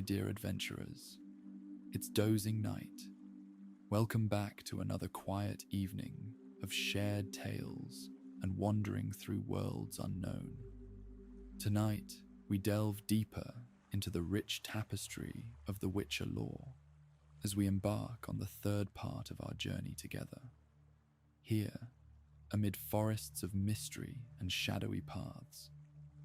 dear adventurers. It's Dozing Knight. Welcome back to another quiet evening of shared tales and wandering through worlds unknown. Tonight, we delve deeper into the rich tapestry of the Witcher lore as we embark on the third part of our journey together. Here, amid forests of mystery and shadowy paths,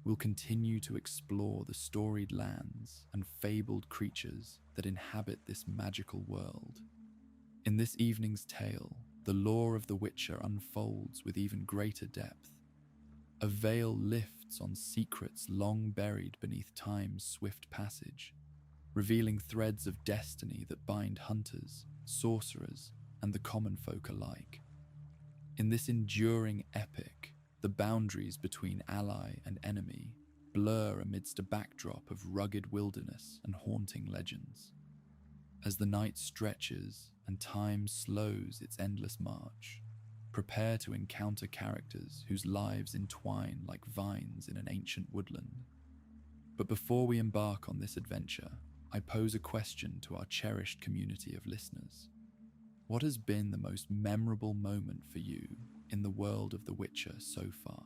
we'll continue to explore the storied lands and fabled creatures that inhabit this magical world. In this evening's tale, the lore of the Witcher unfolds with even greater depth. A veil lifts on secrets long buried beneath time's swift passage, revealing threads of destiny that bind hunters, sorcerers, and the common folk alike. In this enduring epic, the boundaries between ally and enemy blur amidst a backdrop of rugged wilderness and haunting legends. As the night stretches and time slows its endless march, prepare to encounter characters whose lives entwine like vines in an ancient woodland. But before we embark on this adventure, I pose a question to our cherished community of listeners. What has been the most memorable moment for you in the world of The Witcher so far?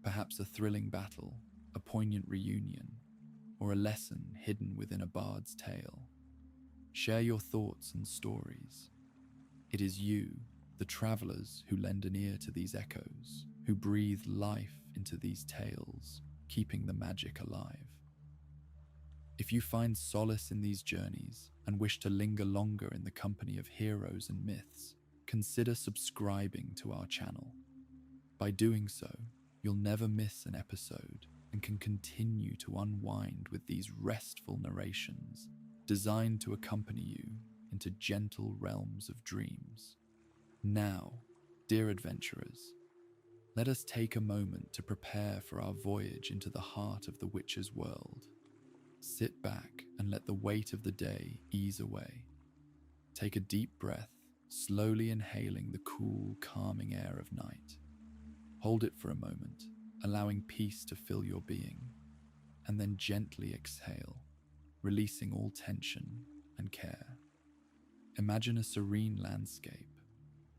Perhaps a thrilling battle, a poignant reunion, or a lesson hidden within a bard's tale. Share your thoughts and stories. It is you, the travelers, who lend an ear to these echoes, who breathe life into these tales, keeping the magic alive. If you find solace in these journeys and wish to linger longer in the company of heroes and myths, consider subscribing to our channel. By doing so, you'll never miss an episode and can continue to unwind with these restful narrations designed to accompany you into gentle realms of dreams. Now, dear adventurers, let us take a moment to prepare for our voyage into the heart of the Witcher's world. Sit back and let the weight of the day ease away. Take a deep breath, slowly inhaling the cool, calming air of night. Hold it for a moment, allowing peace to fill your being, and then gently exhale, releasing all tension and care. Imagine a serene landscape,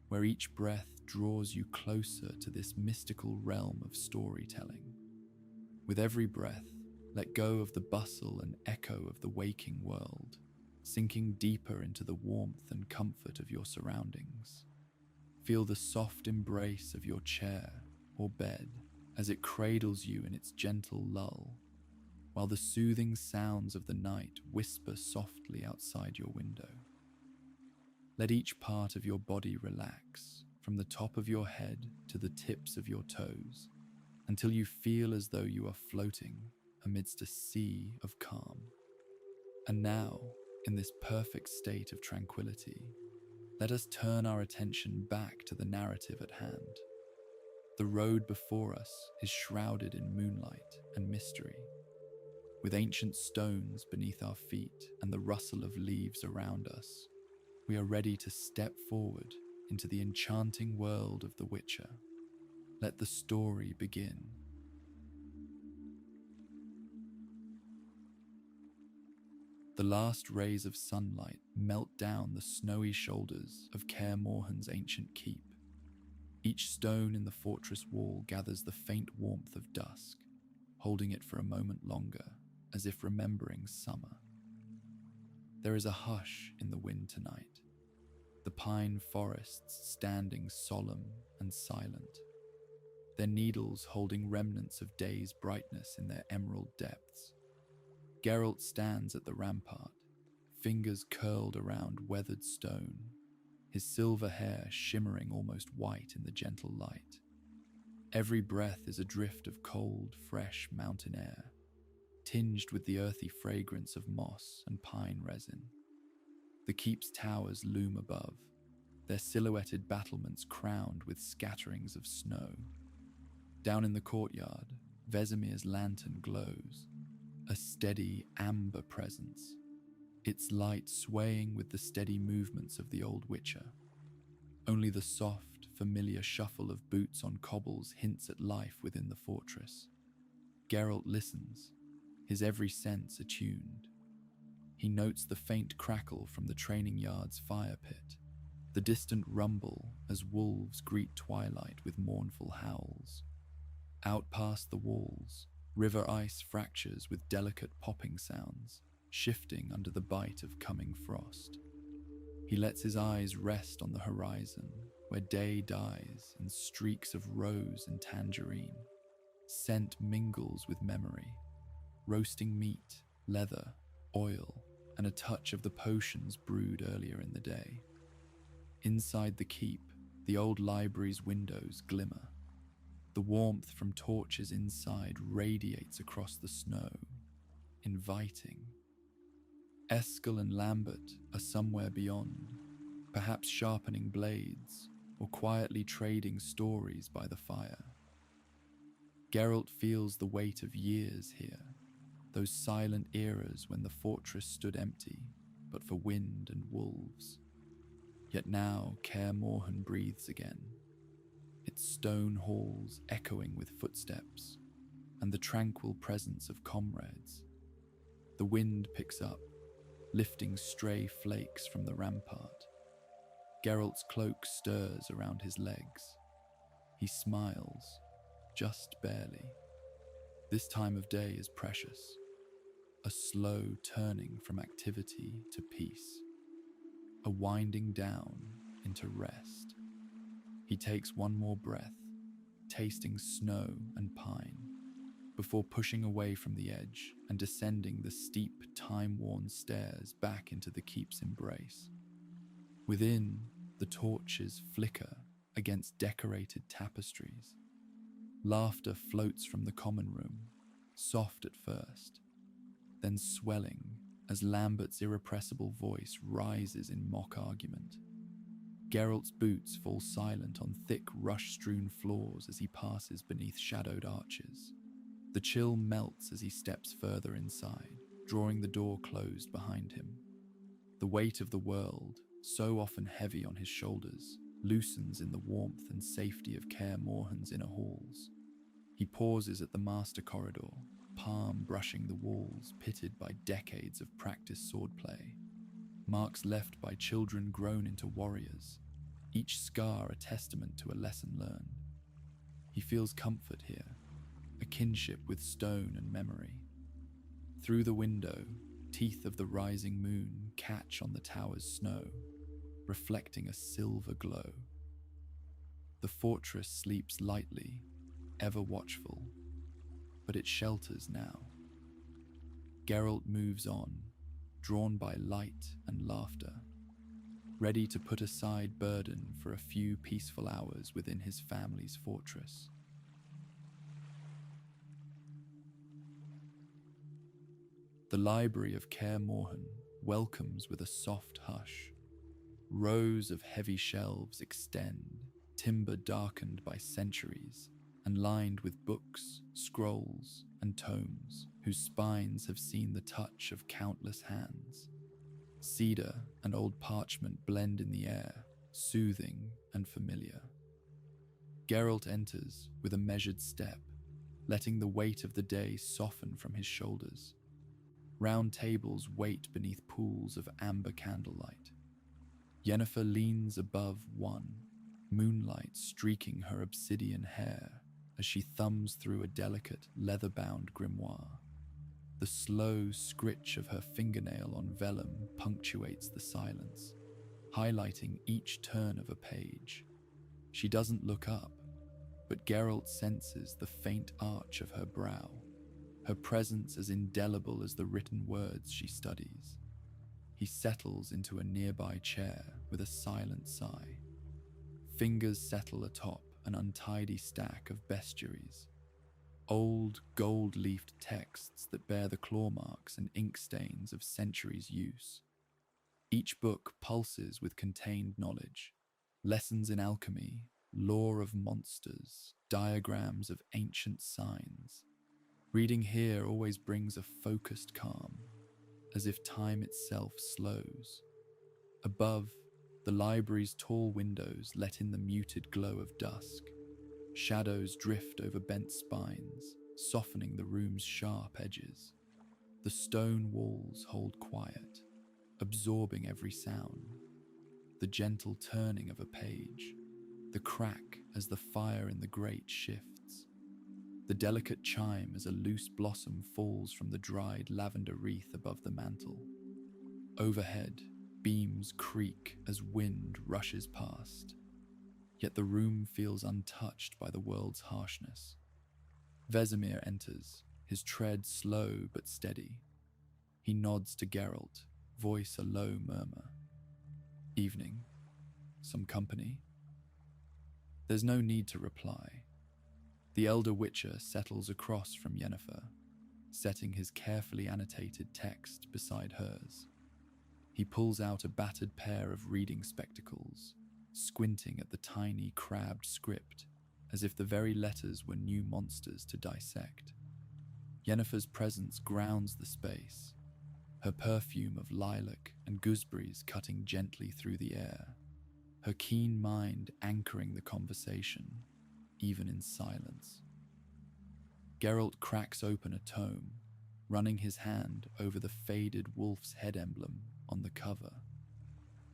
where each breath draws you closer to this mystical realm of storytelling. With every breath, let go of the bustle and echo of the waking world, sinking deeper into the warmth and comfort of your surroundings. Feel the soft embrace of your chair or bed as it cradles you in its gentle lull, while the soothing sounds of the night whisper softly outside your window. Let each part of your body relax, from the top of your head to the tips of your toes, until you feel as though you are floating amidst a sea of calm. And now, in this perfect state of tranquility, let us turn our attention back to the narrative at hand. The road before us is shrouded in moonlight and mystery. With ancient stones beneath our feet and the rustle of leaves around us, we are ready to step forward into the enchanting world of The Witcher. Let the story begin. The last rays of sunlight melt down the snowy shoulders of Kaer Morhen's ancient keep. Each stone in the fortress wall gathers the faint warmth of dusk, holding it for a moment longer, as if remembering summer. There is a hush in the wind tonight, the pine forests standing solemn and silent, their needles holding remnants of day's brightness in their emerald depths. Geralt stands at the rampart, fingers curled around weathered stone, his silver hair shimmering almost white in the gentle light. Every breath is a drift of cold, fresh mountain air, tinged with the earthy fragrance of moss and pine resin. The keep's towers loom above, their silhouetted battlements crowned with scatterings of snow. Down in the courtyard, Vesemir's lantern glows, a steady amber presence, its light swaying with the steady movements of the old Witcher. Only the soft, familiar shuffle of boots on cobbles hints at life within the fortress. Geralt listens, his every sense attuned, He notes the faint crackle from the training yard's fire pit, the distant rumble as wolves greet twilight with mournful howls. Out past the walls, river ice fractures with delicate popping sounds, shifting under the bite of coming frost. He lets his eyes rest on the horizon, where day dies in streaks of rose and tangerine. Scent mingles with memory, roasting meat, leather, oil, and a touch of the potions brewed earlier in the day. Inside the keep, the old library's windows glimmer. The warmth from torches inside radiates across the snow, inviting. Eskel and Lambert are somewhere beyond, perhaps sharpening blades or quietly trading stories by the fire. Geralt feels the weight of years here, those silent eras when the fortress stood empty, but for wind and wolves. Yet now Kaer Morhen breathes again, its stone halls echoing with footsteps and the tranquil presence of comrades. The wind picks up, lifting stray flakes from the rampart. Geralt's cloak stirs around his legs. He smiles, just barely. This time of day is precious, a slow turning from activity to peace, a winding down into rest. He takes one more breath, tasting snow and pine, before pushing away from the edge and descending the steep, time-worn stairs back into the keep's embrace. Within, the torches flicker against decorated tapestries. Laughter floats from the common room, soft at first, then swelling as Lambert's irrepressible voice rises in mock argument. Geralt's boots fall silent on thick, rush-strewn floors as he passes beneath shadowed arches. The chill melts as he steps further inside, drawing the door closed behind him. The weight of the world, so often heavy on his shoulders, loosens in the warmth and safety of Kaer Morhen's inner halls. He pauses at the master corridor, palm brushing the walls pitted by decades of practiced swordplay. Marks left by children grown into warriors, each scar a testament to a lesson learned. He feels comfort here, a kinship with stone and memory. Through the window, teeth of the rising moon catch on the tower's snow, reflecting a silver glow. The fortress sleeps lightly, ever watchful, but it shelters now. Geralt moves on, drawn by light and laughter, ready to put aside burden for a few peaceful hours within his family's fortress. The library of Kaer Morhen welcomes with a soft hush. Rows of heavy shelves extend, timber darkened by centuries, and lined with books, scrolls, and tomes whose spines have seen the touch of countless hands. Cedar and old parchment blend in the air, soothing and familiar. Geralt enters with a measured step, letting the weight of the day soften from his shoulders. Round tables wait beneath pools of amber candlelight. Yennefer leans above one, moonlight streaking her obsidian hair as she thumbs through a delicate, leather-bound grimoire. The slow scritch of her fingernail on vellum punctuates the silence, highlighting each turn of a page. She doesn't look up, but Geralt senses the faint arch of her brow, her presence as indelible as the written words she studies. He settles into a nearby chair with a silent sigh. Fingers settle atop an untidy stack of bestiaries, old gold-leafed texts that bear the claw marks and ink stains of centuries' use. Each book pulses with contained knowledge, lessons in alchemy, lore of monsters, diagrams of ancient signs. Reading here always brings a focused calm, as if time itself slows. Above, the library's tall windows let in the muted glow of dusk. Shadows drift over bent spines, softening the room's sharp edges. The stone walls hold quiet, absorbing every sound. The gentle turning of a page, the crack as the fire in the grate shifts, the delicate chime as a loose blossom falls from the dried lavender wreath above the mantel. Overhead, beams creak as wind rushes past, yet the room feels untouched by the world's harshness. Vesemir enters, his tread slow but steady. He nods to Geralt, voice a low murmur. Evening. Some company? There's no need to reply. The elder witcher settles across from Yennefer, setting his carefully annotated text beside hers. He pulls out a battered pair of reading spectacles, squinting at the tiny, crabbed script, as if the very letters were new monsters to dissect. Yennefer's presence grounds the space, her perfume of lilac and gooseberries cutting gently through the air, her keen mind anchoring the conversation, even in silence. Geralt cracks open a tome, running his hand over the faded wolf's head emblem on the cover.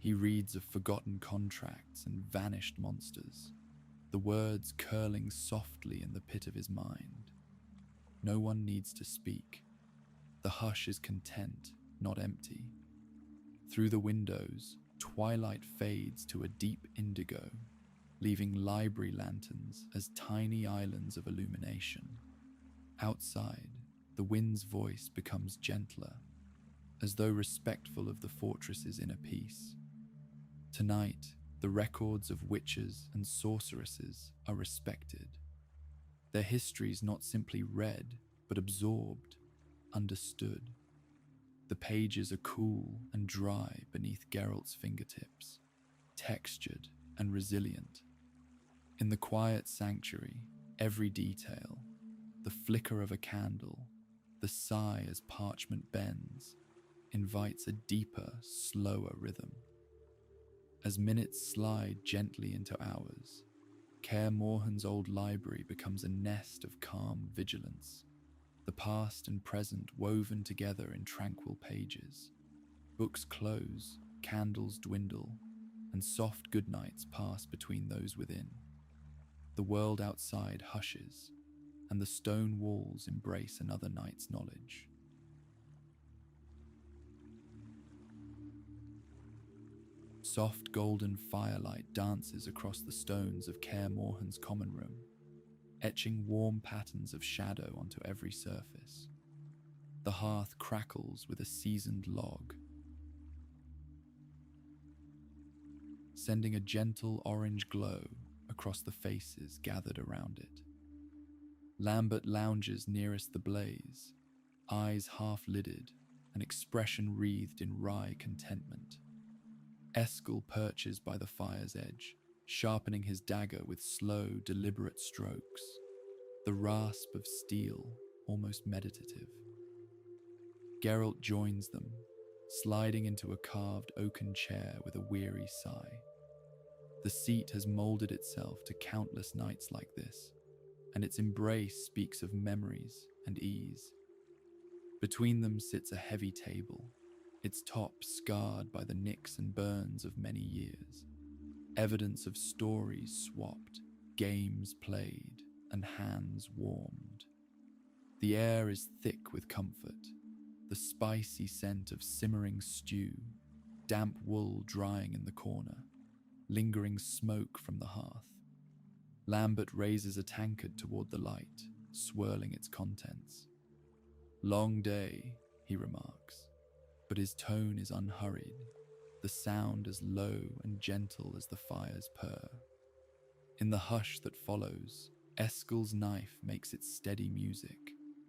He reads of forgotten contracts and vanished monsters, the words curling softly in the pit of his mind. No one needs to speak. The hush is content, not empty. Through the windows, twilight fades to a deep indigo, leaving library lanterns as tiny islands of illumination. Outside, the wind's voice becomes gentler, as though respectful of the fortress's inner peace. Tonight, the records of witches and sorceresses are respected. Their histories not simply read, but absorbed, understood. The pages are cool and dry beneath Geralt's fingertips, textured and resilient. In the quiet sanctuary, every detail, the flicker of a candle, the sigh as parchment bends, invites a deeper, slower rhythm. As minutes slide gently into hours, Kaer Morhen's old library becomes a nest of calm vigilance, the past and present woven together in tranquil pages. Books close, candles dwindle, and soft goodnights pass between those within. The world outside hushes, and the stone walls embrace another night's knowledge. Soft golden firelight dances across the stones of Kaer Morhen's common room, etching warm patterns of shadow onto every surface. The hearth crackles with a seasoned log, sending a gentle orange glow across the faces gathered around it. Lambert lounges nearest the blaze, eyes half-lidded, an expression wreathed in wry contentment. Eskel perches by the fire's edge, sharpening his dagger with slow, deliberate strokes, the rasp of steel almost meditative. Geralt joins them, sliding into a carved oaken chair with a weary sigh. The seat has molded itself to countless nights like this, and its embrace speaks of memories and ease. Between them sits a heavy table, its top scarred by the nicks and burns of many years, evidence of stories swapped, games played, and hands warmed. The air is thick with comfort, the spicy scent of simmering stew, damp wool drying in the corner, lingering smoke from the hearth. Lambert raises a tankard toward the light, swirling its contents. "Long day," he remarks, but his tone is unhurried, the sound as low and gentle as the fire's purr. In the hush that follows, Eskel's knife makes its steady music,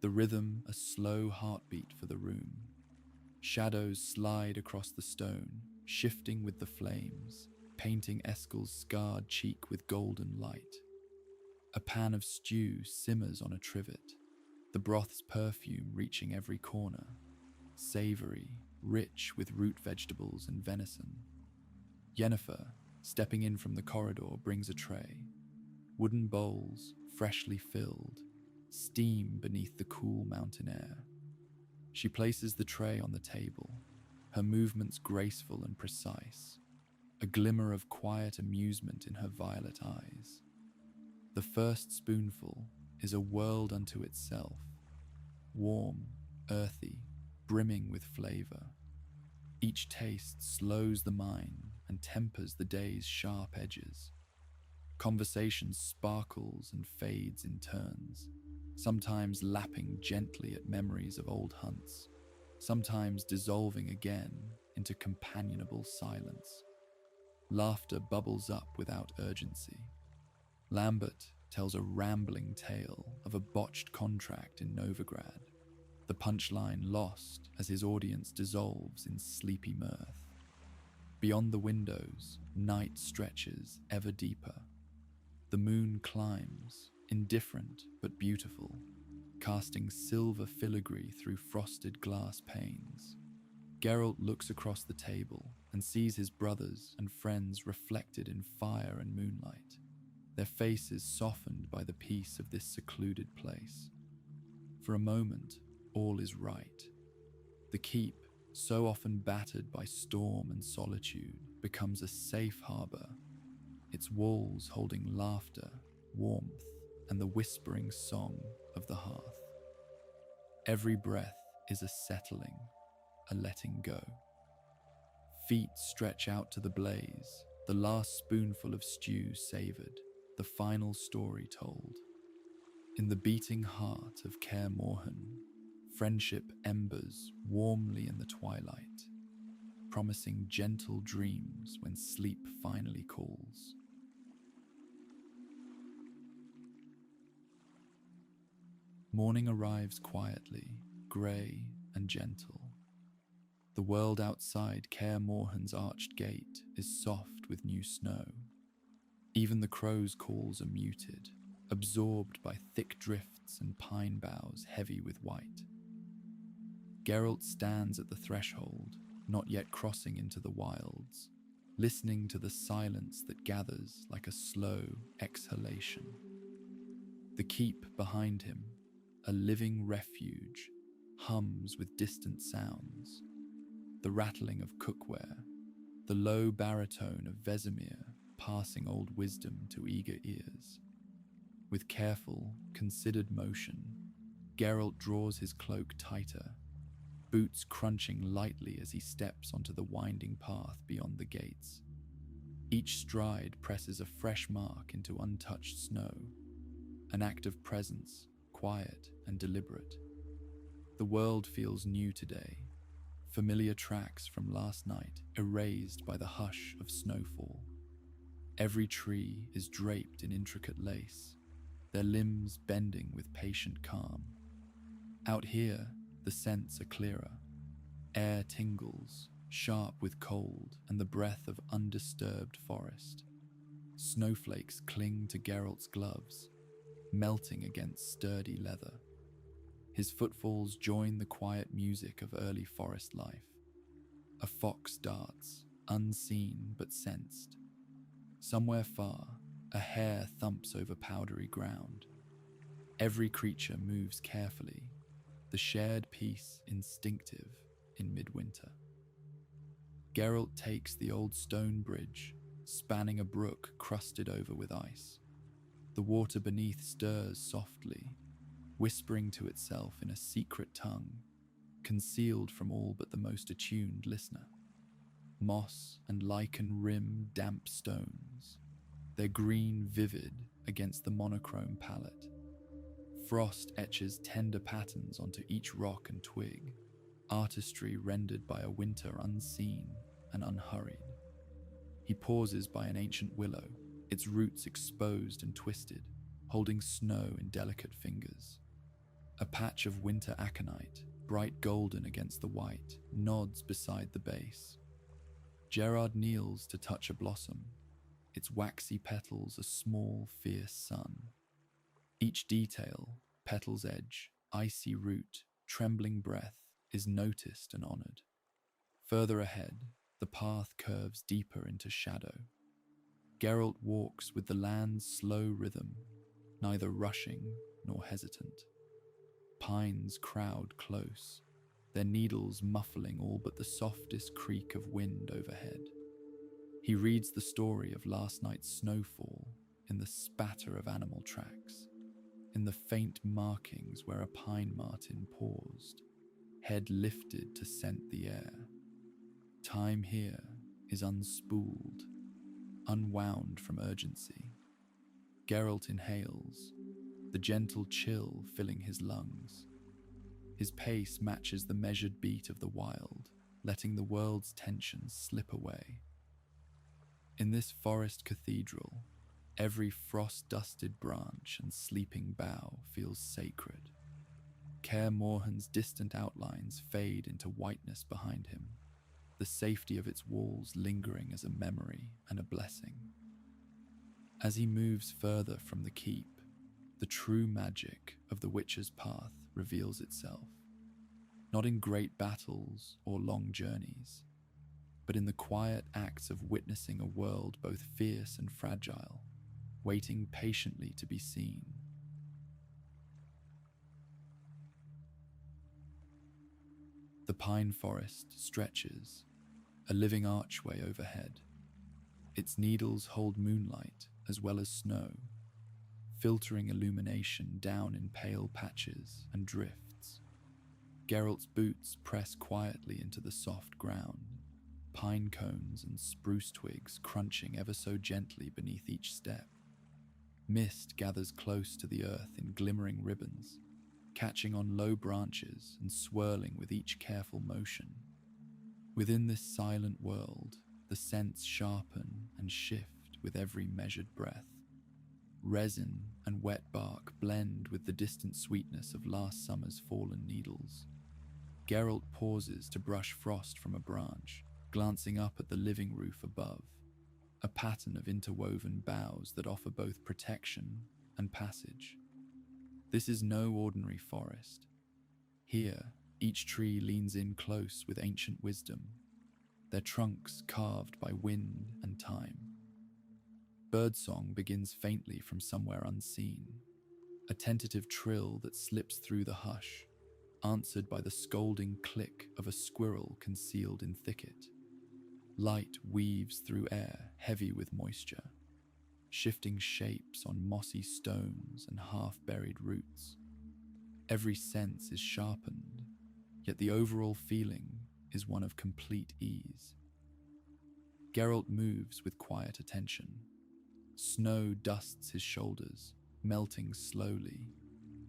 the rhythm a slow heartbeat for the room. Shadows slide across the stone, shifting with the flames, painting Eskel's scarred cheek with golden light. A pan of stew simmers on a trivet, the broth's perfume reaching every corner, savory, rich with root vegetables and venison. Yennefer, stepping in from the corridor, brings a tray. Wooden bowls, freshly filled, steam beneath the cool mountain air. She places the tray on the table, her movements graceful and precise, a glimmer of quiet amusement in her violet eyes. The first spoonful is a world unto itself, warm, earthy, brimming with flavor. Each taste slows the mind and tempers the day's sharp edges. Conversation sparkles and fades in turns, sometimes lapping gently at memories of old hunts, sometimes dissolving again into companionable silence. Laughter bubbles up without urgency. Lambert tells a rambling tale of a botched contract in Novigrad, the punchline lost as his audience dissolves in sleepy mirth. Beyond the windows, night stretches ever deeper. The moon climbs, indifferent but beautiful, casting silver filigree through frosted glass panes. Geralt looks across the table and sees his brothers and friends reflected in fire and moonlight, their faces softened by the peace of this secluded place. For a moment, all is right. The keep, so often battered by storm and solitude, becomes a safe harbor, its walls holding laughter, warmth, and the whispering song of the hearth. Every breath is a settling, a letting go. Feet stretch out to the blaze, the last spoonful of stew savored, the final story told. In the beating heart of Kaer Morhen, friendship embers warmly in the twilight, promising gentle dreams when sleep finally calls. Morning arrives quietly, grey and gentle. The world outside Kaer Morhen's arched gate is soft with new snow. Even the crow's calls are muted, absorbed by thick drifts and pine boughs heavy with white. Geralt stands at the threshold, not yet crossing into the wilds, listening to the silence that gathers like a slow exhalation. The keep behind him, a living refuge, hums with distant sounds. The rattling of cookware, the low baritone of Vesemir passing old wisdom to eager ears. With careful, considered motion, Geralt draws his cloak tighter, boots crunching lightly as he steps onto the winding path beyond the gates. Each stride presses a fresh mark into untouched snow, an act of presence, quiet and deliberate. The world feels new today, familiar tracks from last night erased by the hush of snowfall. Every tree is draped in intricate lace, their limbs bending with patient calm. Out here, the scents are clearer. Air tingles, sharp with cold and the breath of undisturbed forest. Snowflakes cling to Geralt's gloves, melting against sturdy leather. His footfalls join the quiet music of early forest life. A fox darts, unseen but sensed. Somewhere far, a hare thumps over powdery ground. Every creature moves carefully, the shared peace instinctive in midwinter. Geralt takes the old stone bridge, spanning a brook crusted over with ice. The water beneath stirs softly, whispering to itself in a secret tongue, concealed from all but the most attuned listener. Moss and lichen rim damp stones, their green vivid against the monochrome palette. Frost etches tender patterns onto each rock and twig, artistry rendered by a winter unseen and unhurried. He pauses by an ancient willow, its roots exposed and twisted, holding snow in delicate fingers. A patch of winter aconite, bright golden against the white, nods beside the base. Gerard kneels to touch a blossom, its waxy petals a small, fierce sun. Each detail, petal's edge, icy root, trembling breath, is noticed and honored. Further ahead, the path curves deeper into shadow. Geralt walks with the land's slow rhythm, neither rushing nor hesitant. Pines crowd close, their needles muffling all but the softest creak of wind overhead. He reads the story of last night's snowfall in the spatter of animal tracks, in the faint markings where a pine marten paused, head lifted to scent the air. Time here is unspooled, unwound from urgency. Geralt inhales, the gentle chill filling his lungs. His pace matches the measured beat of the wild, letting the world's tensions slip away. In this forest cathedral, every frost-dusted branch and sleeping bough feels sacred. Kaer Morhen's distant outlines fade into whiteness behind him, the safety of its walls lingering as a memory and a blessing. As he moves further from the keep, the true magic of the Witcher's Path reveals itself, not in great battles or long journeys, but in the quiet acts of witnessing a world both fierce and fragile, waiting patiently to be seen. The pine forest stretches, a living archway overhead. Its needles hold moonlight as well as snow, filtering illumination down in pale patches and drifts. Geralt's boots press quietly into the soft ground, pine cones and spruce twigs crunching ever so gently beneath each step. Mist gathers close to the earth in glimmering ribbons, catching on low branches and swirling with each careful motion. Within this silent world, the scents sharpen and shift with every measured breath. Resin and wet bark blend with the distant sweetness of last summer's fallen needles. Geralt pauses to brush frost from a branch, glancing up at the living roof above, a pattern of interwoven boughs that offer both protection and passage. This is no ordinary forest. Here, each tree leans in close with ancient wisdom, their trunks carved by wind and time. Birdsong begins faintly from somewhere unseen, a tentative trill that slips through the hush, answered by the scolding click of a squirrel concealed in thicket. Light weaves through air heavy with moisture, shifting shapes on mossy stones and half-buried roots. Every sense is sharpened, yet the overall feeling is one of complete ease. Geralt moves with quiet attention. Snow dusts his shoulders, melting slowly,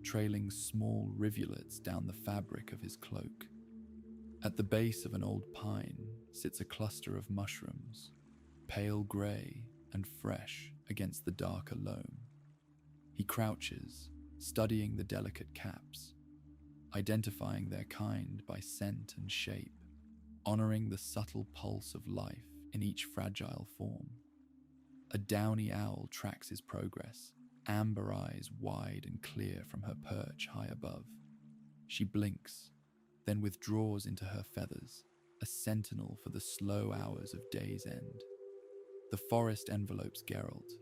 trailing small rivulets down the fabric of his cloak. At the base of an old pine sits a cluster of mushrooms, pale grey and fresh against the darker loam. He crouches, studying the delicate caps, identifying their kind by scent and shape, honoring the subtle pulse of life in each fragile form. A downy owl tracks his progress, amber eyes wide and clear from her perch high above. She blinks, then withdraws into her feathers, a sentinel for the slow hours of day's end. The forest envelopes Geralt,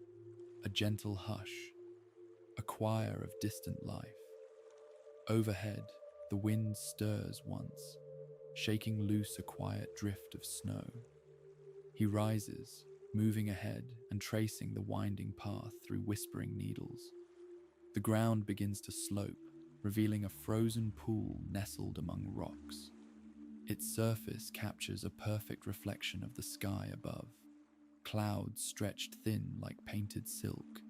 a gentle hush, a choir of distant life. Overhead, the wind stirs once, shaking loose a quiet drift of snow. He rises, moving ahead and tracing the winding path through whispering needles. The ground begins to slope, revealing a frozen pool nestled among rocks. Its surface captures a perfect reflection of the sky above, clouds stretched thin like painted silk,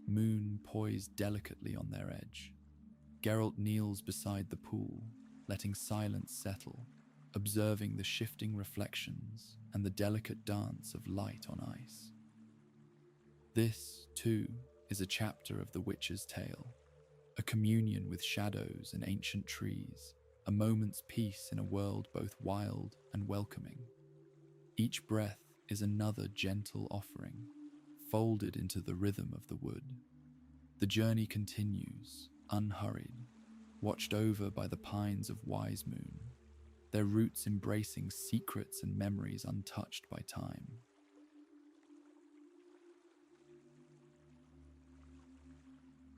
moon poised delicately on their edge. Geralt kneels beside the pool, letting silence settle, observing the shifting reflections and the delicate dance of light on ice. This, too, is a chapter of the Witcher's tale, a communion with shadows and ancient trees, a moment's peace in a world both wild and welcoming. Each breath is another gentle offering, folded into the rhythm of the wood. The journey continues, unhurried, watched over by the pines of Wise Moon, their roots embracing secrets and memories untouched by time.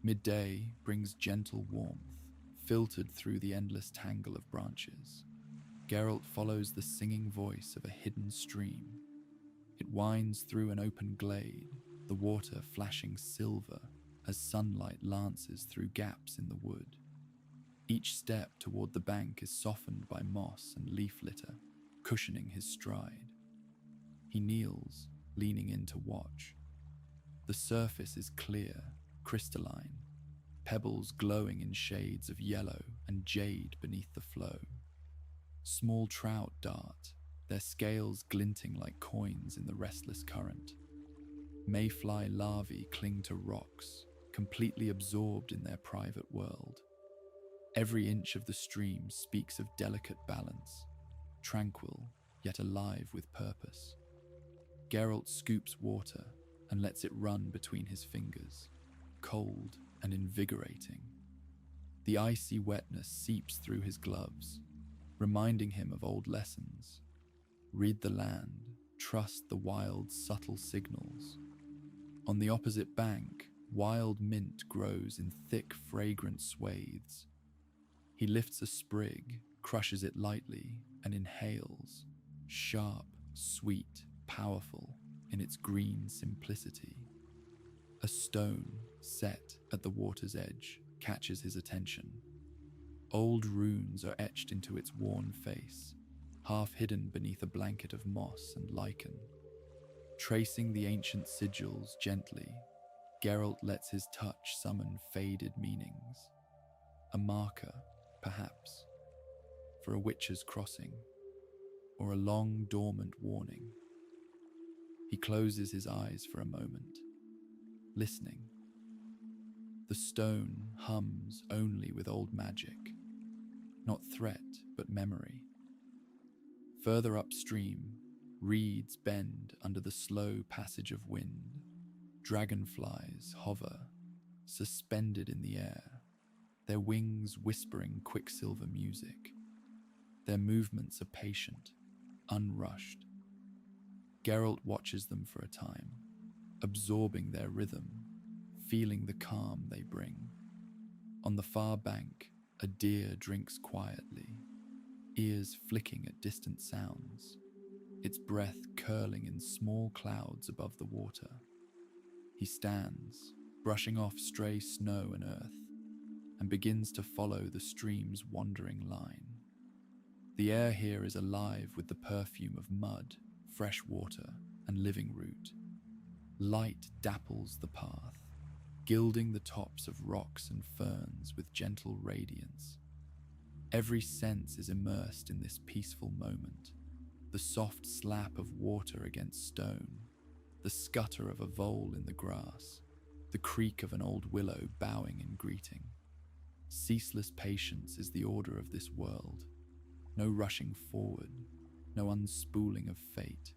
Midday brings gentle warmth, filtered through the endless tangle of branches. Geralt follows the singing voice of a hidden stream. It winds through an open glade, the water flashing silver as sunlight lances through gaps in the wood. Each step toward the bank is softened by moss and leaf litter, cushioning his stride. He kneels, leaning in to watch. The surface is clear, crystalline, pebbles glowing in shades of yellow and jade beneath the flow. Small trout dart, their scales glinting like coins in the restless current. Mayfly larvae cling to rocks, completely absorbed in their private world. Every inch of the stream speaks of delicate balance, tranquil yet alive with purpose. Geralt scoops water and lets it run between his fingers, cold and invigorating. The icy wetness seeps through his gloves, reminding him of old lessons. Read the land, trust the wild's subtle signals. On the opposite bank, wild mint grows in thick, fragrant swathes. He lifts a sprig, crushes it lightly, and inhales, sharp, sweet, powerful in its green simplicity. A stone, set at the water's edge, catches his attention. Old runes are etched into its worn face, half hidden beneath a blanket of moss and lichen. Tracing the ancient sigils gently, Geralt lets his touch summon faded meanings. A marker, perhaps, for a witch's crossing, or a long dormant warning. He closes his eyes for a moment, listening. The stone hums only with old magic, not threat but memory. Further upstream, reeds bend under the slow passage of wind. Dragonflies hover, suspended in the air, their wings whispering quicksilver music. Their movements are patient, unrushed. Geralt watches them for a time, absorbing their rhythm, feeling the calm they bring. On the far bank, a deer drinks quietly, ears flicking at distant sounds, its breath curling in small clouds above the water. He stands, brushing off stray snow and earth, and begins to follow the stream's wandering line. The air here is alive with the perfume of mud, fresh water, and living root. Light dapples the path, gilding the tops of rocks and ferns with gentle radiance. Every sense is immersed in this peaceful moment. The soft slap of water against stone, the scutter of a vole in the grass, the creak of an old willow bowing in greeting. Ceaseless patience is the order of this world. No rushing forward, no unspooling of fate.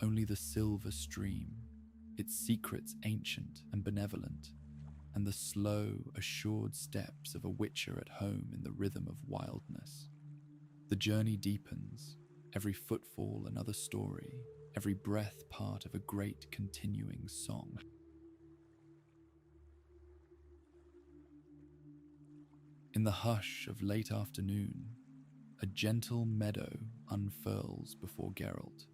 Only the silver stream, its secrets ancient and benevolent, and the slow, assured steps of a witcher at home in the rhythm of wildness. The journey deepens, every footfall another story, every breath part of a great continuing song. In the hush of late afternoon, a gentle meadow unfurls before Geralt,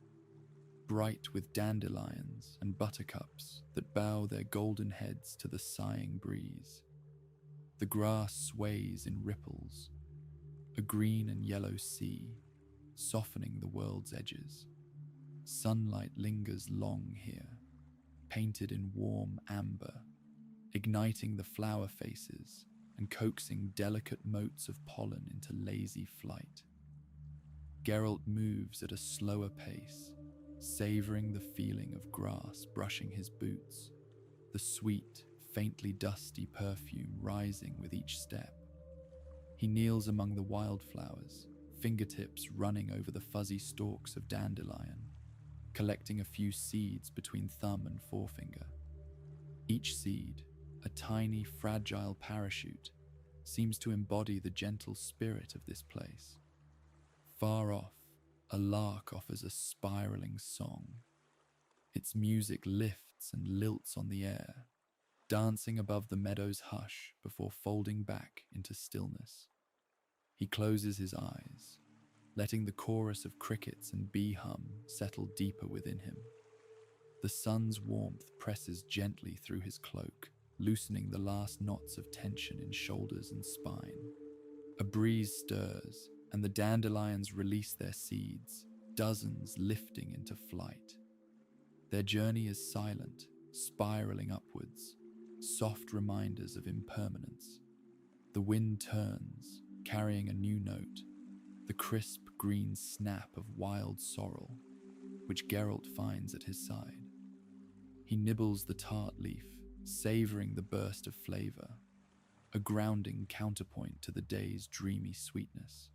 bright with dandelions and buttercups that bow their golden heads to the sighing breeze. The grass sways in ripples, a green and yellow sea, softening the world's edges. Sunlight lingers long here, painted in warm amber, igniting the flower faces and coaxing delicate motes of pollen into lazy flight. Geralt moves at a slower pace, savoring the feeling of grass brushing his boots, the sweet, faintly dusty perfume rising with each step. He kneels among the wildflowers, fingertips running over the fuzzy stalks of dandelion, collecting a few seeds between thumb and forefinger. Each seed, a tiny, fragile parachute, seems to embody the gentle spirit of this place. Far off, a lark offers a spiraling song. Its music lifts and lilts on the air, dancing above the meadow's hush before folding back into stillness. He closes his eyes, letting the chorus of crickets and bee hum settle deeper within him. The sun's warmth presses gently through his cloak, loosening the last knots of tension in shoulders and spine. A breeze stirs, and the dandelions release their seeds, dozens lifting into flight. Their journey is silent, spiraling upwards, soft reminders of impermanence. The wind turns, carrying a new note, the crisp green snap of wild sorrel, which Geralt finds at his side. He nibbles the tart leaf, savoring the burst of flavor, a grounding counterpoint to the day's dreamy sweetness.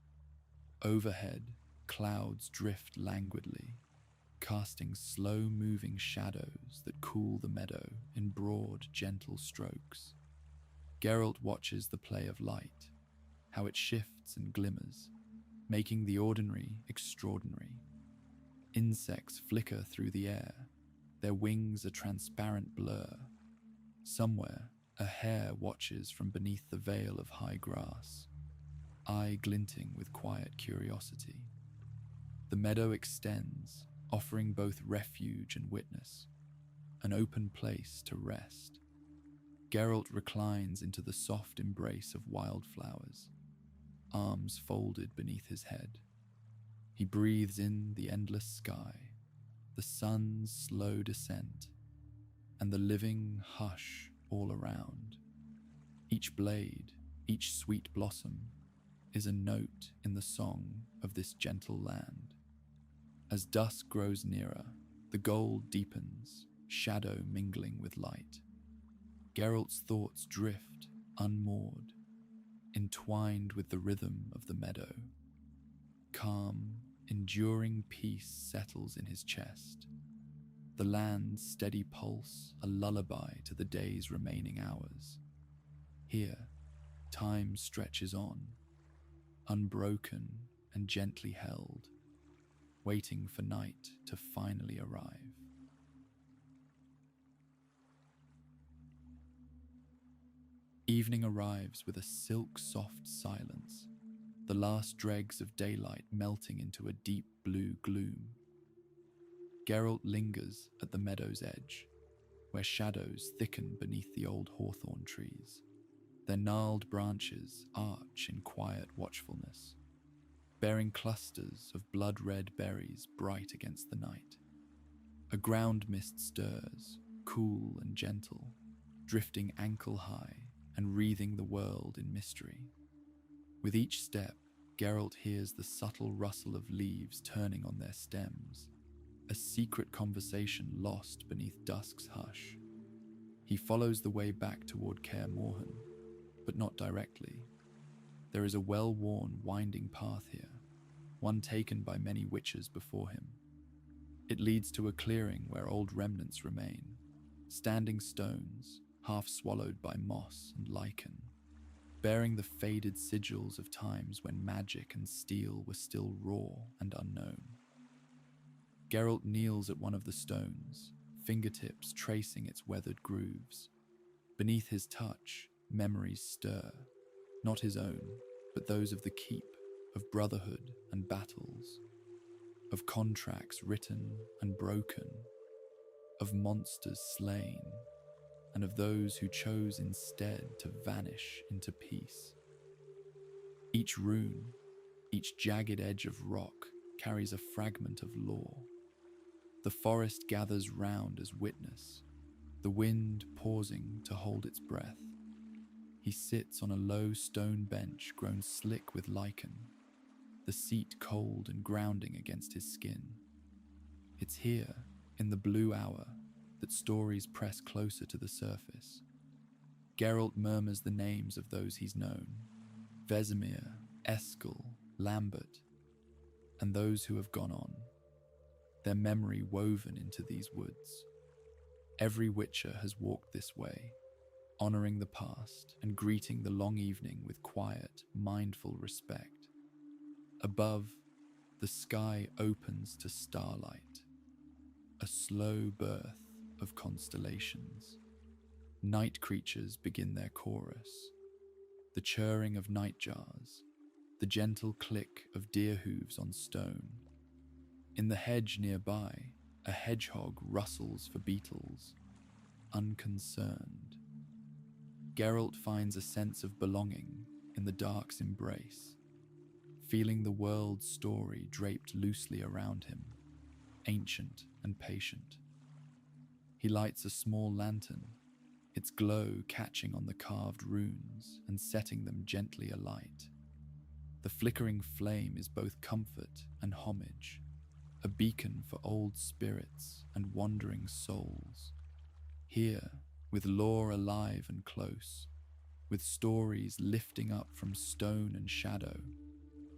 Overhead, clouds drift languidly, casting slow-moving shadows that cool the meadow in broad, gentle strokes. Geralt watches the play of light, how it shifts and glimmers, making the ordinary extraordinary. Insects flicker through the air, their wings a transparent blur. Somewhere, a hare watches from beneath the veil of high grass, eye glinting with quiet curiosity. The meadow extends, offering both refuge and witness, an open place to rest. Geralt reclines into the soft embrace of wildflowers, arms folded beneath his head. He breathes in the endless sky, the sun's slow descent, and the living hush all around. Each blade, each sweet blossom, is a note in the song of this gentle land. As dusk grows nearer, the gold deepens, shadow mingling with light. Geralt's thoughts drift, unmoored, entwined with the rhythm of the meadow. Calm, enduring peace settles in his chest, the land's steady pulse a lullaby to the day's remaining hours. Here, time stretches on, unbroken and gently held, waiting for night to finally arrive. Evening arrives with a silk-soft silence, the last dregs of daylight melting into a deep blue gloom. Geralt lingers at the meadow's edge, where shadows thicken beneath the old hawthorn trees. Their gnarled branches arch in quiet watchfulness, bearing clusters of blood-red berries bright against the night. A ground mist stirs, cool and gentle, drifting ankle-high and wreathing the world in mystery. With each step, Geralt hears the subtle rustle of leaves turning on their stems, a secret conversation lost beneath dusk's hush. He follows the way back toward Kaer Morhen, but not directly. There is a well-worn, winding path here, one taken by many witches before him. It leads to a clearing where old remnants remain, standing stones, half swallowed by moss and lichen, bearing the faded sigils of times when magic and steel were still raw and unknown. Geralt kneels at one of the stones, fingertips tracing its weathered grooves. Beneath his touch, memories stir, not his own, but those of the keep, of brotherhood and battles, of contracts written and broken, of monsters slain, and of those who chose instead to vanish into peace. Each rune, each jagged edge of rock carries a fragment of lore. The forest gathers round as witness, the wind pausing to hold its breath. He sits on a low stone bench grown slick with lichen, the seat cold and grounding against his skin. It's here, in the blue hour, that stories press closer to the surface. Geralt murmurs the names of those he's known, Vesemir, Eskel, Lambert, and those who have gone on, their memory woven into these woods. Every witcher has walked this way, honoring the past and greeting the long evening with quiet, mindful respect. Above, the sky opens to starlight, a slow birth of constellations. Night creatures begin their chorus, the churring of nightjars, the gentle click of deer hooves on stone. In the hedge nearby, a hedgehog rustles for beetles, unconcerned. Geralt finds a sense of belonging in the dark's embrace, feeling the world's story draped loosely around him, ancient and patient. He lights a small lantern, its glow catching on the carved runes and setting them gently alight. The flickering flame is both comfort and homage, a beacon for old spirits and wandering souls. Here, with lore alive and close, with stories lifting up from stone and shadow,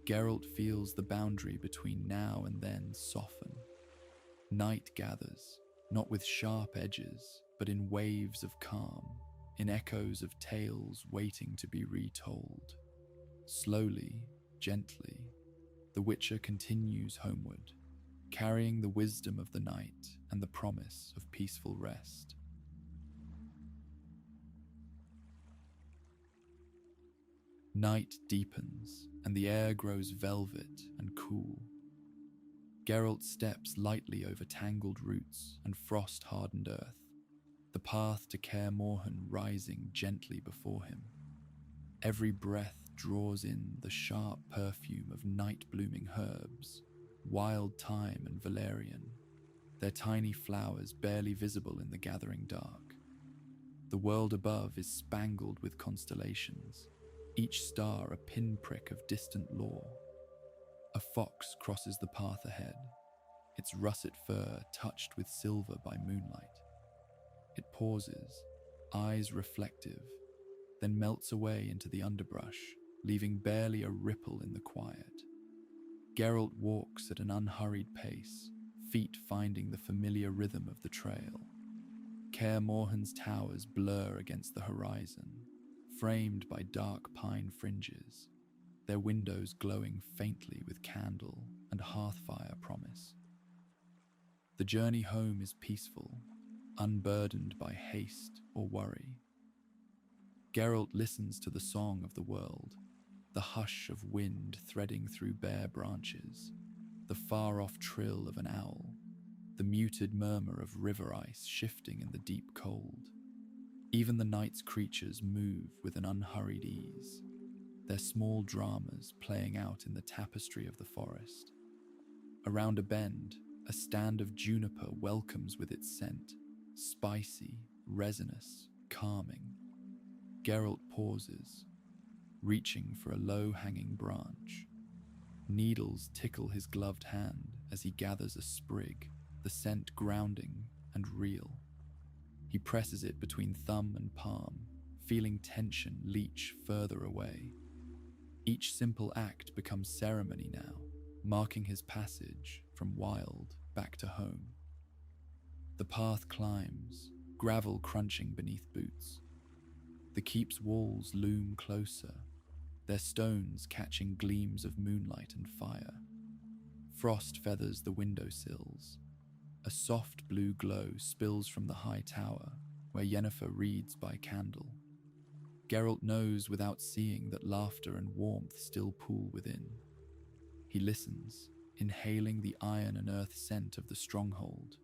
Geralt feels the boundary between now and then soften. Night gathers, not with sharp edges, but in waves of calm, in echoes of tales waiting to be retold. Slowly, gently, the Witcher continues homeward, carrying the wisdom of the night and the promise of peaceful rest. Night deepens, and the air grows velvet and cool. Geralt steps lightly over tangled roots and frost-hardened earth, the path to Kaer Morhen rising gently before him. Every breath draws in the sharp perfume of night-blooming herbs, wild thyme and valerian, their tiny flowers barely visible in the gathering dark. The world above is spangled with constellations, each star a pinprick of distant lore. A fox crosses the path ahead, its russet fur touched with silver by moonlight. It pauses, eyes reflective, then melts away into the underbrush, leaving barely a ripple in the quiet. Geralt walks at an unhurried pace, feet finding the familiar rhythm of the trail. Kaer Morhen's towers blur against the horizon, framed by dark pine fringes, their windows glowing faintly with candle and hearthfire promise. The journey home is peaceful, unburdened by haste or worry. Geralt listens to the song of the world, the hush of wind threading through bare branches, the far-off trill of an owl, the muted murmur of river ice shifting in the deep cold. Even the night's creatures move with an unhurried ease, their small dramas playing out in the tapestry of the forest. Around a bend, a stand of juniper welcomes with its scent, spicy, resinous, calming. Geralt pauses, reaching for a low-hanging branch. Needles tickle his gloved hand as he gathers a sprig, the scent grounding and real. He presses it between thumb and palm, feeling tension leach further away. Each simple act becomes ceremony now, marking his passage from wild back to home. The path climbs, gravel crunching beneath boots. The keep's walls loom closer, their stones catching gleams of moonlight and fire. Frost feathers the windowsills. A soft blue glow spills from the high tower, where Yennefer reads by candle. Geralt knows without seeing that laughter and warmth still pool within. He listens, inhaling the iron and earth scent of the stronghold,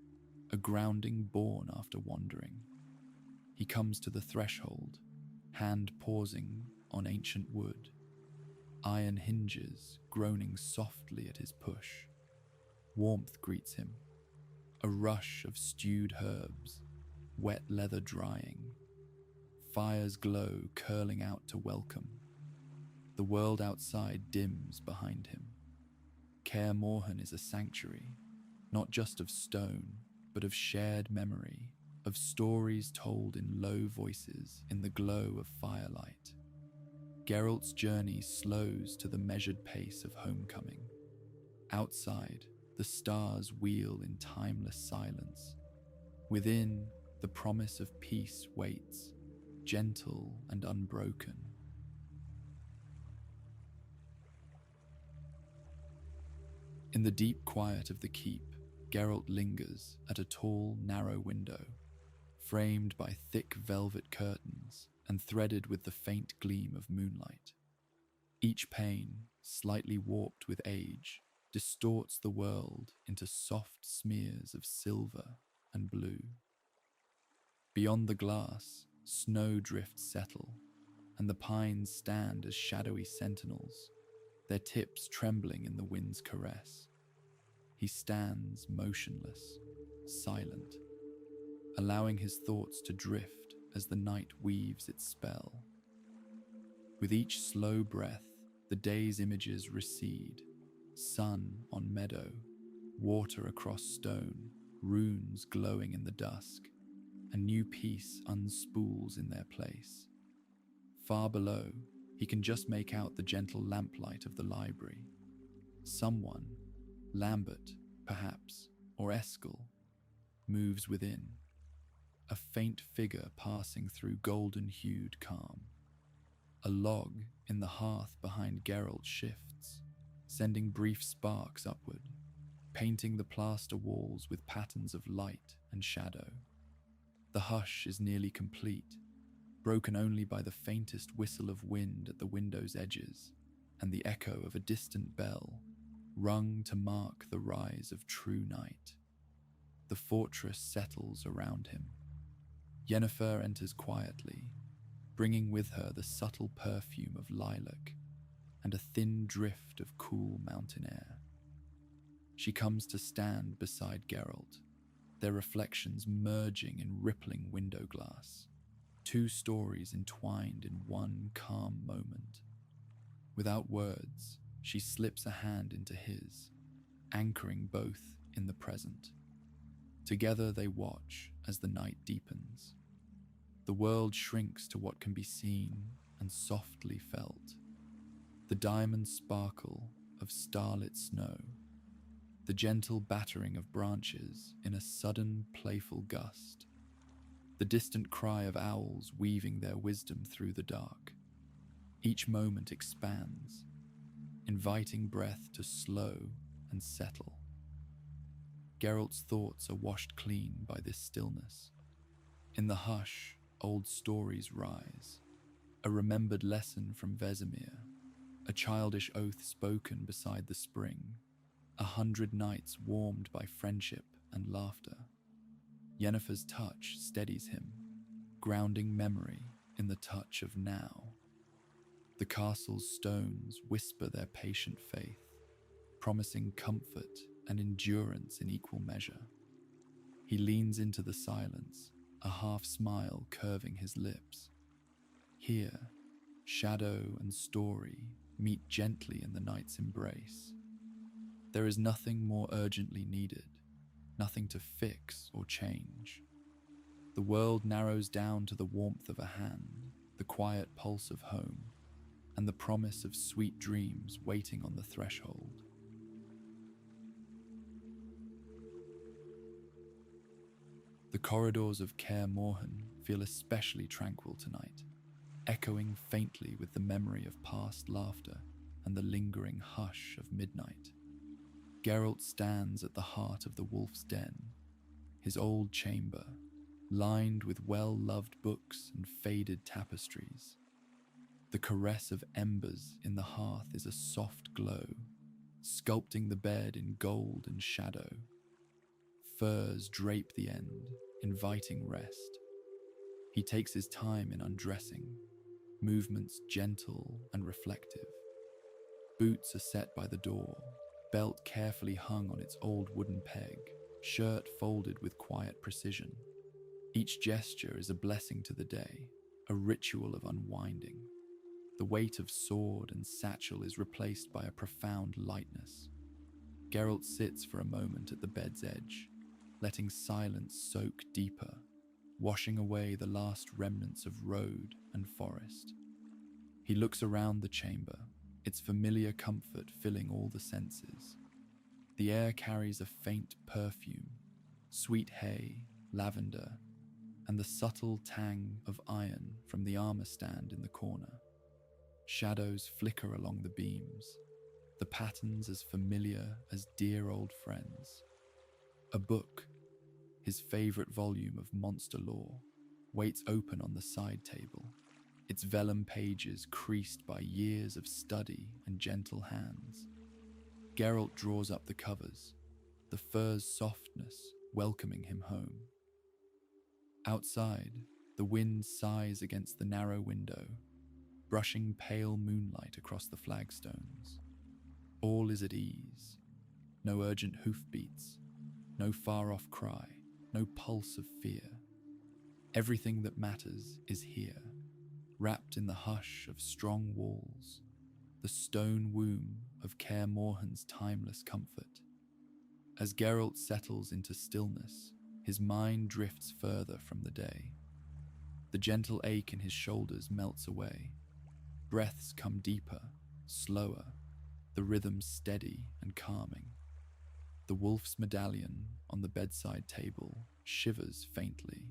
a grounding born after wandering. He comes to the threshold, hand pausing on ancient wood, iron hinges groaning softly at his push. Warmth greets him, a rush of stewed herbs, wet leather drying, fire's glow curling out to welcome. The world outside dims behind him. Kaer Morhen is a sanctuary, not just of stone, but of shared memory, of stories told in low voices in the glow of firelight. Geralt's journey slows to the measured pace of homecoming. Outside, the stars wheel in timeless silence. Within, the promise of peace waits, gentle and unbroken. In the deep quiet of the keep, Geralt lingers at a tall, narrow window, framed by thick velvet curtains and threaded with the faint gleam of moonlight. Each pane, slightly warped with age, distorts the world into soft smears of silver and blue. Beyond the glass, snow drifts settle, and the pines stand as shadowy sentinels, their tips trembling in the wind's caress. He stands motionless, silent, allowing his thoughts to drift as the night weaves its spell. With each slow breath, the day's images recede. Sun on meadow, water across stone, runes glowing in the dusk. A new piece unspools in their place. Far below, he can just make out the gentle lamplight of the library. Someone, Lambert, perhaps, or Eskel, moves within, a faint figure passing through golden-hued calm. A log in the hearth behind Geralt shifts, sending brief sparks upward, painting the plaster walls with patterns of light and shadow. The hush is nearly complete, broken only by the faintest whistle of wind at the window's edges and the echo of a distant bell, rung to mark the rise of true night. The fortress settles around him. Yennefer enters quietly, bringing with her the subtle perfume of lilac and a thin drift of cool mountain air. She comes to stand beside Geralt, their reflections merging in rippling window glass, two stories entwined in one calm moment. Without words, she slips a hand into his, anchoring both in the present. Together they watch as the night deepens. The world shrinks to what can be seen and softly felt. The diamond sparkle of starlit snow, the gentle battering of branches in a sudden playful gust, the distant cry of owls weaving their wisdom through the dark. Each moment expands, inviting breath to slow and settle. Geralt's thoughts are washed clean by this stillness. In the hush, old stories rise, a remembered lesson from Vesemir, a childish oath spoken beside the spring, 100 nights warmed by friendship and laughter. Yennefer's touch steadies him, grounding memory in the touch of now. The castle's stones whisper their patient faith, promising comfort and endurance in equal measure. He leans into the silence, a half smile curving his lips. Here, shadow and story meet gently in the night's embrace. There is nothing more urgently needed, nothing to fix or change. The world narrows down to the warmth of a hand, the quiet pulse of home, and the promise of sweet dreams waiting on the threshold. The corridors of Kaer Morhen feel especially tranquil tonight, echoing faintly with the memory of past laughter and the lingering hush of midnight. Geralt stands at the heart of the wolf's den, his old chamber, lined with well-loved books and faded tapestries. The caress of embers in the hearth is a soft glow, sculpting the bed in gold and shadow. Furs drape the end, inviting rest. He takes his time in undressing, movements gentle and reflective. Boots are set by the door, belt carefully hung on its old wooden peg, shirt folded with quiet precision. Each gesture is a blessing to the day, a ritual of unwinding. The weight of sword and satchel is replaced by a profound lightness. Geralt sits for a moment at the bed's edge, letting silence soak deeper, washing away the last remnants of road and forest. He looks around the chamber, its familiar comfort filling all the senses. The air carries a faint perfume, sweet hay, lavender, and the subtle tang of iron from the armor stand in the corner. Shadows flicker along the beams, the patterns as familiar as dear old friends. A book, his favorite volume of monster lore, waits open on the side table, its vellum pages creased by years of study and gentle hands. Geralt draws up the covers, the fur's softness welcoming him home. Outside, the wind sighs against the narrow window, brushing pale moonlight across the flagstones. All is at ease. No urgent hoofbeats, no far-off cry, no pulse of fear. Everything that matters is here, wrapped in the hush of strong walls, the stone womb of Kaer Morhen's timeless comfort. As Geralt settles into stillness, his mind drifts further from the day. The gentle ache in his shoulders melts away. Breaths come deeper, slower, the rhythm steady and calming. The wolf's medallion on the bedside table shivers faintly,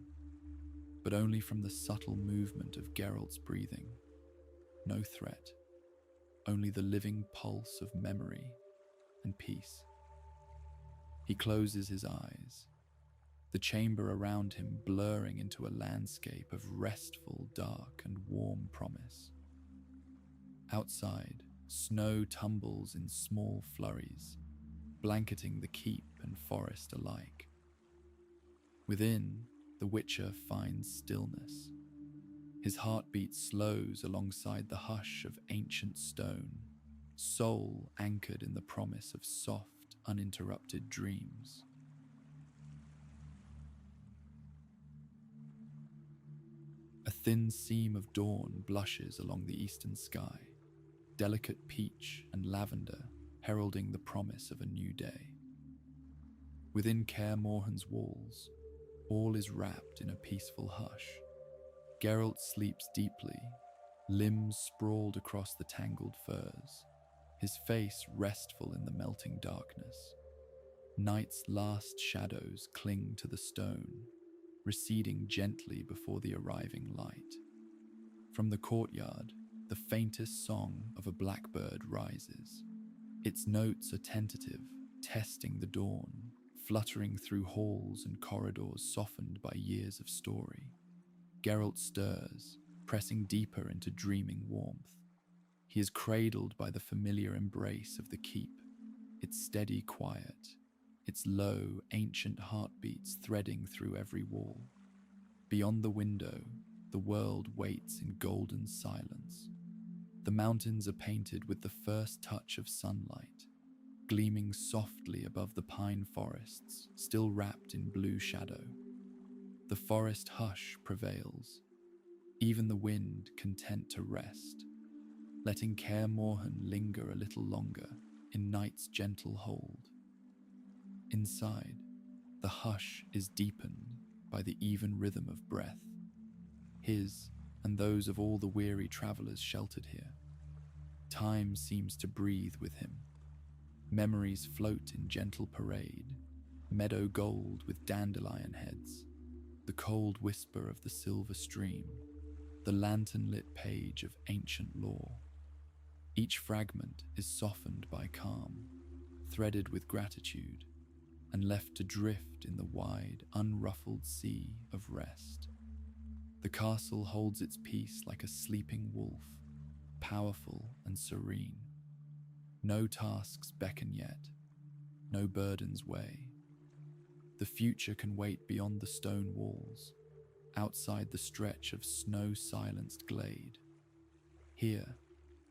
but only from the subtle movement of Geralt's breathing. No threat, only the living pulse of memory and peace. He closes his eyes, the chamber around him blurring into a landscape of restful, dark, and warm promise. Outside, snow tumbles in small flurries, blanketing the keep and forest alike. Within, the Witcher finds stillness. His heartbeat slows alongside the hush of ancient stone, soul anchored in the promise of soft, uninterrupted dreams. A thin seam of dawn blushes along the eastern sky, delicate peach and lavender heralding the promise of a new day. Within Kaer Morhen's walls, all is wrapped in a peaceful hush. Geralt sleeps deeply, limbs sprawled across the tangled furs, his face restful in the melting darkness. Night's last shadows cling to the stone, receding gently before the arriving light. From the courtyard, the faintest song of a blackbird rises. Its notes are tentative, testing the dawn, fluttering through halls and corridors softened by years of story. Geralt stirs, pressing deeper into dreaming warmth. He is cradled by the familiar embrace of the keep, its steady quiet, its low, ancient heartbeats threading through every wall. Beyond the window, the world waits in golden silence. The mountains are painted with the first touch of sunlight, gleaming softly above the pine forests, still wrapped in blue shadow. The forest hush prevails, even the wind content to rest, letting Kaer Morhen linger a little longer in night's gentle hold. Inside, the hush is deepened by the even rhythm of breath, his and those of all the weary travelers sheltered here. Time seems to breathe with him. Memories float in gentle parade, meadow gold with dandelion heads, the cold whisper of the silver stream, the lantern-lit page of ancient lore. Each fragment is softened by calm, threaded with gratitude, and left to drift in the wide, unruffled sea of rest. The castle holds its peace like a sleeping wolf, powerful and serene. No tasks beckon yet, no burdens weigh. The future can wait beyond the stone walls, outside the stretch of snow-silenced glade. Here,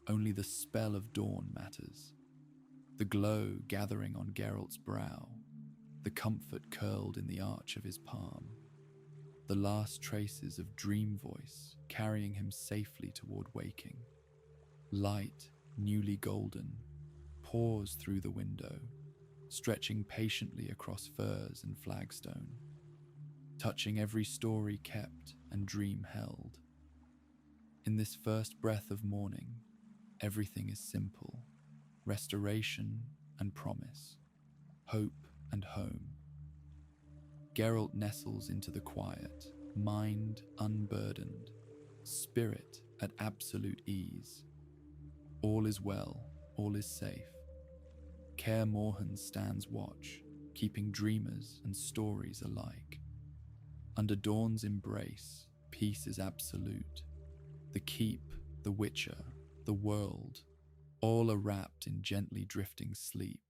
only the spell of dawn matters, the glow gathering on Geralt's brow, the comfort curled in the arch of his palm, the last traces of dream voice carrying him safely toward waking. Light, newly golden, pours through the window, stretching patiently across firs and flagstone, touching every story kept and dream held. In this first breath of morning, everything is simple: restoration and promise, hope and home. Geralt nestles into the quiet, mind unburdened, spirit at absolute ease. All is well, all is safe. Kaer Morhen stands watch, keeping dreamers and stories alike. Under dawn's embrace, peace is absolute. The keep, the witcher, the world, all are wrapped in gently drifting sleep,